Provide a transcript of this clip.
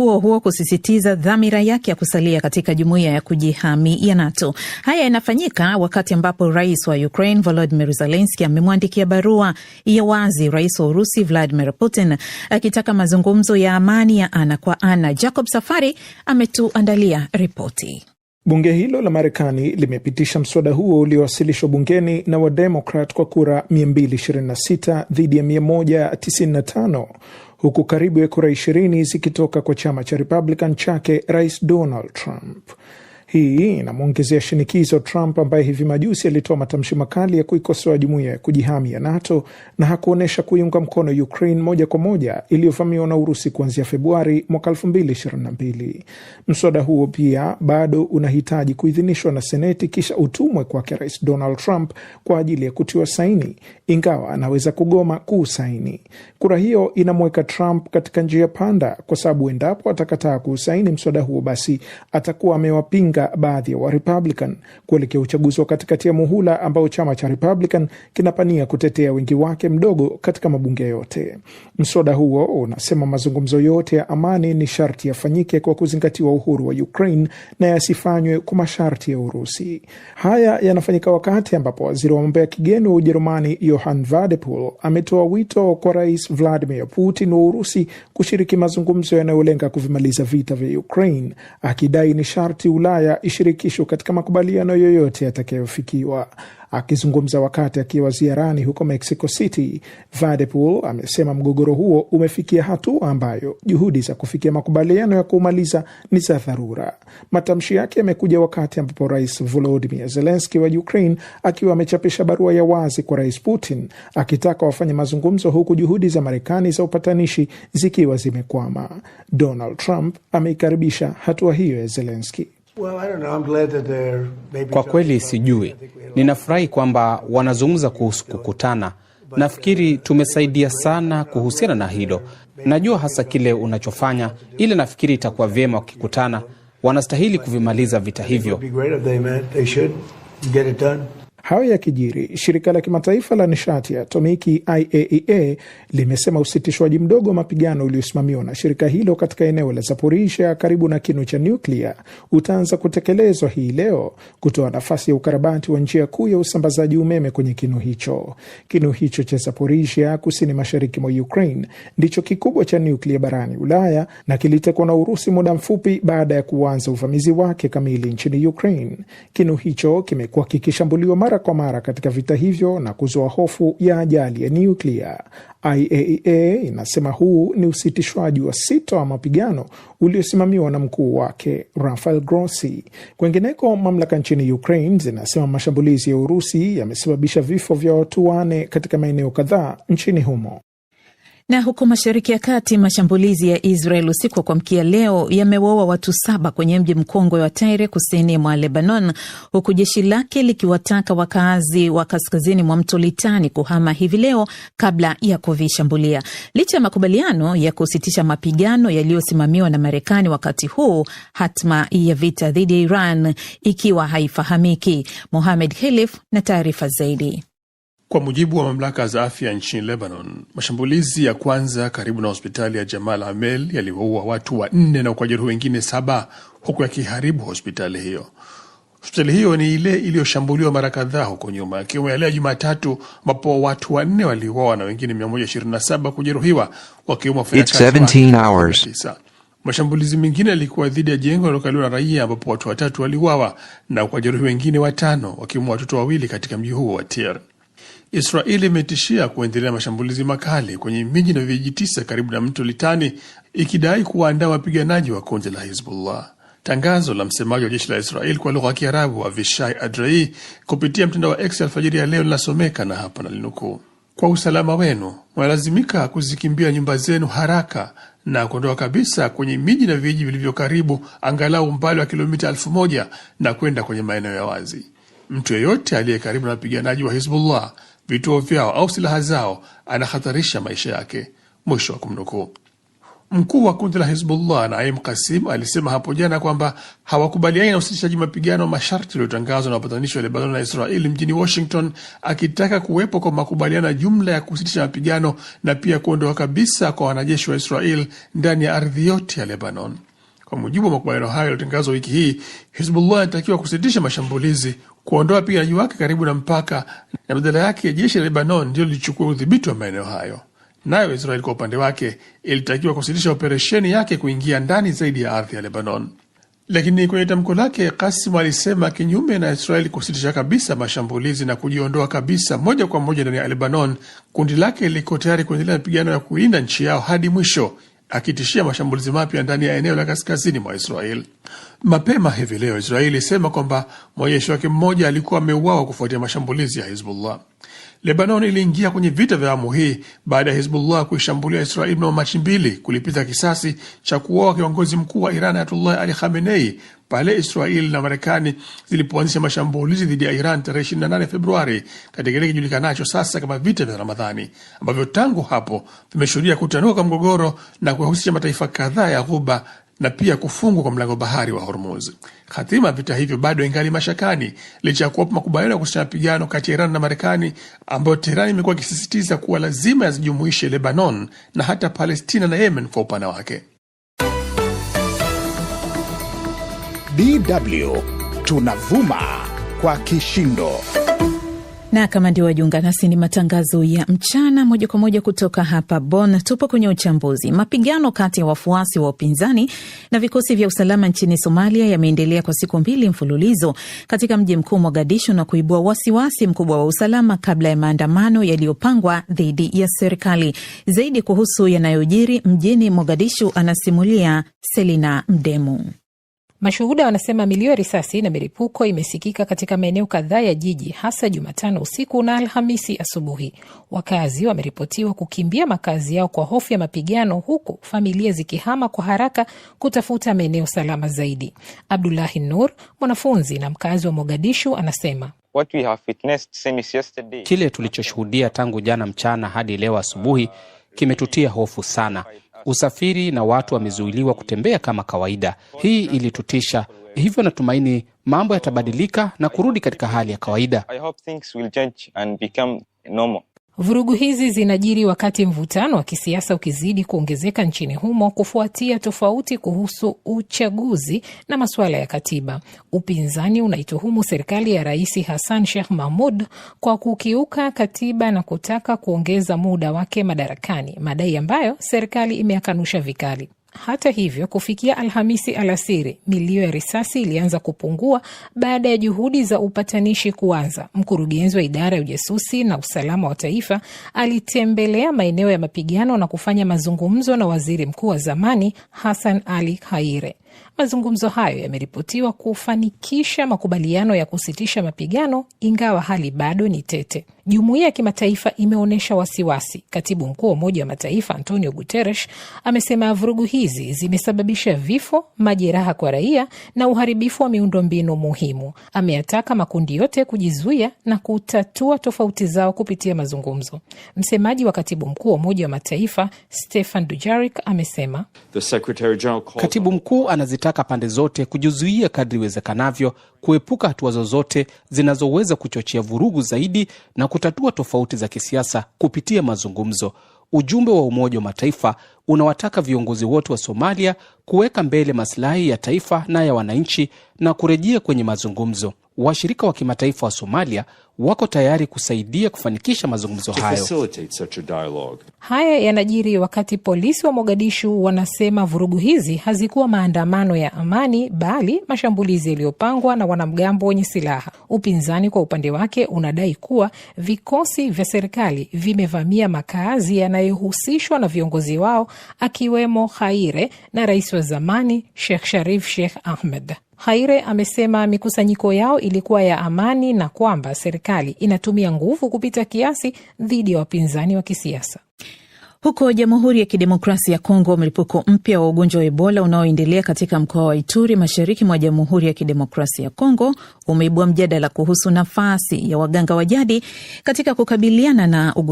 huo kusisitiza dhamira yake ya kusalia katika jumuiya ya kujihami ya NATO. Haya yanafanyika wakati ambapo rais wa Ukraine Volodymyr Zelensky amemwandikia barua ya wazi rais wa Urusi Vladimir Putin akitaka mazungumzo ya amani ya ana kwa ana. Jacob Safari ametuandalia ripoti. Bunge hilo la Marekani limepitisha mswada huo uliowasilishwa bungeni na Wademokrat kwa kura 226 dhidi ya 195, huku karibu ya kura 20 zikitoka kwa chama cha Republican chake Rais Donald Trump. Hii inamwongezea shinikizo Trump ambaye hivi majuzi alitoa matamshi makali ya kuikosoa jumuiya ya kujihami ya NATO na hakuonesha kuiunga mkono Ukraine moja kwa moja iliyovamiwa na Urusi kuanzia Februari mwaka 2022. Mswada huo pia bado unahitaji kuidhinishwa na Seneti kisha utumwe kwake Rais Donald Trump kwa ajili ya kutiwa saini, ingawa anaweza kugoma kuusaini. Kura hiyo inamweka Trump katika njia panda kwa sababu endapo atakataa kuusaini mswada huo, basi atakuwa amewapinga baadhi ya wa Republican kuelekea uchaguzi wa katikati ya muhula ambao chama cha Republican kinapania kutetea wingi wake mdogo katika mabunge yote. Mswada huo unasema mazungumzo yote ya amani ni sharti yafanyike kwa kuzingatiwa uhuru wa Ukraine na yasifanywe kwa masharti ya Urusi. Haya yanafanyika wakati ambapo waziri wa mambo ya kigeni wa Ujerumani Johann Wadephul ametoa wito kwa Rais Vladimir Putin wa Urusi kushiriki mazungumzo yanayolenga kuvimaliza vita vya Ukraine, akidai ni sharti Ulaya ishirikishwe katika makubaliano yoyote yatakayofikiwa. Akizungumza wakati akiwa ziarani huko Mexico City, Wadephul amesema mgogoro huo umefikia hatua ambayo juhudi za kufikia makubaliano ya kumaliza ni za dharura. Matamshi yake yamekuja wakati ambapo Rais Volodymyr Zelensky wa Ukraine akiwa amechapisha barua ya wazi kwa Rais Putin akitaka wafanye mazungumzo, huku juhudi za Marekani za upatanishi zikiwa zimekwama. Donald Trump ameikaribisha hatua hiyo ya Zelensky. Kwa kweli sijui. Ninafurahi kwamba wanazungumza kuhusu kukutana. Nafikiri tumesaidia sana kuhusiana na hilo. Najua hasa kile unachofanya, ile nafikiri itakuwa vyema wakikutana. Wanastahili kuvimaliza vita hivyo. Hayo ya kijiri, shirika la kimataifa la nishati ya atomiki IAEA limesema usitishwaji mdogo wa mapigano uliosimamiwa na shirika hilo katika eneo la Zaporizhia karibu na kinu cha nyuklia utaanza kutekelezwa hii leo, kutoa nafasi ya ukarabati wa njia kuu ya usambazaji umeme kwenye kinu hicho. Kinu hicho cha Zaporizhia kusini mashariki mwa Ukraine ndicho kikubwa cha nyuklia barani Ulaya na kilitekwa na Urusi muda mfupi baada ya kuanza uvamizi wake kamili nchini Ukraine. Kinu hicho kimekuwa kikishambuliwa mara kwa mara katika vita hivyo na kuzua hofu ya ajali ya nyuklia. IAEA inasema huu ni usitishwaji wa 6 wa mapigano uliosimamiwa na mkuu wake Rafael Grossi. Kwengineko, mamlaka nchini Ukraine zinasema mashambulizi ya Urusi yamesababisha vifo vya watu 4 katika maeneo kadhaa nchini humo. Na huko Mashariki ya Kati, mashambulizi ya Israel usiku wa kuamkia leo yamewaua watu 7 kwenye mji mkongwe wa Tyre kusini mwa Lebanon, huku jeshi lake likiwataka wakazi wa kaskazini mwa mto Litani kuhama hivi leo kabla ya kuvishambulia. Licha ya makubaliano ya kusitisha mapigano yaliyosimamiwa na Marekani wakati huu, hatma ya vita dhidi ya Iran ikiwa haifahamiki. Mohamed Khelif na taarifa zaidi. Kwa mujibu wa mamlaka za afya nchini Lebanon, mashambulizi ya kwanza karibu na hospitali ya Jamal Amel yaliwaua watu 4 na kujeruhi wengine 7, huku yakiharibu hospitali hiyo. Hospitali hiyo ni ile iliyoshambuliwa mara kadhaa huko nyuma, ikiwemo yale ya Jumatatu ambapo watu 4 waliuawa na wengine 127 kujeruhiwa, wakiwemo wafanyakazi 9. Mashambulizi mengine yalikuwa dhidi ya jengo lililokaliwa na raia ambapo watu 3 waliuawa na kujeruhi wengine 5, wakiwemo watoto 2 katika mji huo wa Tyre. Israeli imetishia kuendelea mashambulizi makali kwenye miji na vijiji 9 karibu na mto Litani, ikidai kuwaandaa wapiganaji wa kundi la Hezbollah. Tangazo la msemaji wa jeshi la Israeli kwa lugha ya Kiarabu Avishai Adrei kupitia mtandao wa X alfajiri ya leo linasomeka, na hapa nalinukuu: kwa usalama wenu, mnalazimika kuzikimbia nyumba zenu haraka na kuondoka kabisa kwenye miji na vijiji vilivyo karibu, angalau umbali wa kilomita 1000 na kwenda kwenye maeneo ya wazi. Mtu yeyote aliye karibu na wapiganaji wa Hezbollah, vituo vyao au silaha zao, anahatarisha maisha yake. Mwisho wa kumnukuu. Mkuu wa kundi la Hizbullah Naim Qasim alisema hapo jana kwamba hawakubaliani na usitishaji mapigano masharti yaliyotangazwa na wapatanishi wa Lebanon na Israeli mjini Washington, akitaka kuwepo kwa makubaliano ya jumla ya kusitisha mapigano na pia kuondoa kabisa kwa wanajeshi wa Israel ndani ya ardhi yote ya Lebanon. Kwa mujibu wa makubaliano hayo yaliyotangazwa wiki hii, Hizbullah inatakiwa kusitisha mashambulizi, kuondoa wapiganaji wake karibu na mpaka, na badala yake jeshi la Lebanon ndio lilichukua udhibiti wa maeneo hayo. Nayo Israel kwa upande wake ilitakiwa kusitisha operesheni yake kuingia ndani zaidi ya ardhi ya Lebanon. Lakini kwenye tamko lake, Qasim alisema kinyume na Israel kusitisha kabisa mashambulizi na kujiondoa kabisa moja kwa moja ndani ya Lebanon, kundi lake liko tayari kuendelea mapigano ya kulinda nchi yao hadi mwisho, akitishia mashambulizi mapya ndani ya eneo la kaskazini mwa Israel. Mapema hivi leo Israel ilisema kwamba mwanajeshi wake mmoja alikuwa ameuawa kufuatia mashambulizi ya Hizbullah. Lebanon iliingia kwenye vita vya awamu hii baada ya Hizbullah kuishambulia Israel mnamo Machi 2 kulipiza kisasi cha kuuawa kiongozi mkuu wa Iran Ayatollah Ali Khamenei pale Israel na Marekani zilipoanzisha mashambulizi dhidi ya Iran tarehe 28 Februari katika kile kijulikanacho sasa kama vita vya Ramadhani, ambavyo tangu hapo vimeshuhudia kutanuka kwa mgogoro na kuhusisha mataifa kadhaa ya Ghuba na pia kufungwa kwa mlango bahari wa Hormuz. Hatima vita hivyo bado ingali mashakani licha ya kuwapo makubaliano ya kusitisha mapigano kati ya Iran na Marekani, ambayo Tehran imekuwa ikisisitiza kuwa lazima yazijumuishe Lebanon na hata Palestina na Yemen kwa upana wake. DW tunavuma kwa kishindo. Na kama ndio wajiunga nasi, ni matangazo ya mchana moja kwa moja kutoka hapa Bonn. Tupo kwenye uchambuzi. Mapigano kati ya wafuasi wa upinzani na vikosi vya usalama nchini Somalia yameendelea kwa siku 2 mfululizo katika mji mkuu Mogadishu na kuibua wasiwasi mkubwa wa usalama kabla ya maandamano yaliyopangwa dhidi ya serikali. Zaidi kuhusu yanayojiri mjini Mogadishu anasimulia Selina Mdemu. Mashuhuda wanasema milio ya risasi na milipuko imesikika katika maeneo kadhaa ya jiji, hasa Jumatano usiku na Alhamisi asubuhi. Wakazi wameripotiwa kukimbia makazi yao kwa hofu ya mapigano, huku familia zikihama kwa haraka kutafuta maeneo salama zaidi. Abdullahi Nur, mwanafunzi na mkazi wa Mogadishu, anasema kile tulichoshuhudia tangu jana mchana hadi leo asubuhi kimetutia hofu sana. Usafiri na watu wamezuiliwa kutembea kama kawaida. Hii ilitutisha. Hivyo natumaini mambo yatabadilika na kurudi katika hali ya kawaida. Vurugu hizi zinajiri wakati mvutano wa kisiasa ukizidi kuongezeka nchini humo kufuatia tofauti kuhusu uchaguzi na masuala ya katiba. Upinzani unaituhumu serikali ya Rais Hassan Sheikh Mahmud kwa kukiuka katiba na kutaka kuongeza muda wake madarakani, madai ambayo serikali imeyakanusha vikali. Hata hivyo, kufikia Alhamisi alasiri, milio ya risasi ilianza kupungua baada ya juhudi za upatanishi kuanza. Mkurugenzi wa idara ya ujasusi na usalama wa taifa alitembelea maeneo ya mapigano na kufanya mazungumzo na waziri mkuu wa zamani Hassan Ali Khaire. Mazungumzo hayo yameripotiwa kufanikisha makubaliano ya kusitisha mapigano, ingawa hali bado ni tete. Jumuiya ya kimataifa imeonyesha wasiwasi. Katibu mkuu wa Umoja wa Mataifa Antonio Guterres amesema vurugu hizi zimesababisha vifo, majeraha kwa raia na uharibifu wa miundombinu muhimu. Ameyataka makundi yote kujizuia na kutatua tofauti zao kupitia mazungumzo. Msemaji wa katibu mkuu wa Umoja wa Mataifa Stefan Dujarric amesema katibu mkuu anazitaka pande zote kujizuia kadri iwezekanavyo, kuepuka hatua zozote zinazoweza kuchochea vurugu zaidi na kutatua tofauti za kisiasa kupitia mazungumzo. Ujumbe wa Umoja wa Mataifa unawataka viongozi wote wa Somalia kuweka mbele maslahi ya taifa na ya wananchi na kurejea kwenye mazungumzo. Washirika wa kimataifa wa Somalia wako tayari kusaidia kufanikisha mazungumzo hayo. Haya yanajiri wakati polisi wa Mogadishu wanasema vurugu hizi hazikuwa maandamano ya amani, bali mashambulizi yaliyopangwa na wanamgambo wenye silaha. Upinzani kwa upande wake unadai kuwa vikosi vya serikali vimevamia makazi yanayohusishwa na viongozi wao, akiwemo Khaire na rais wa zamani Sheikh Sharif Sheikh Ahmed. Khaire amesema mikusanyiko yao ilikuwa ya amani na kwamba serikali inatumia nguvu kupita kiasi dhidi ya wapinzani wa kisiasa. Huko Jamhuri ya Kidemokrasia ya Kongo, mlipuko mpya wa ugonjwa wa Ebola unaoendelea katika mkoa wa Ituri mashariki mwa Jamhuri ya Kidemokrasia ya Kongo umeibua mjadala kuhusu nafasi ya waganga wa jadi katika kukabiliana na ugonjwa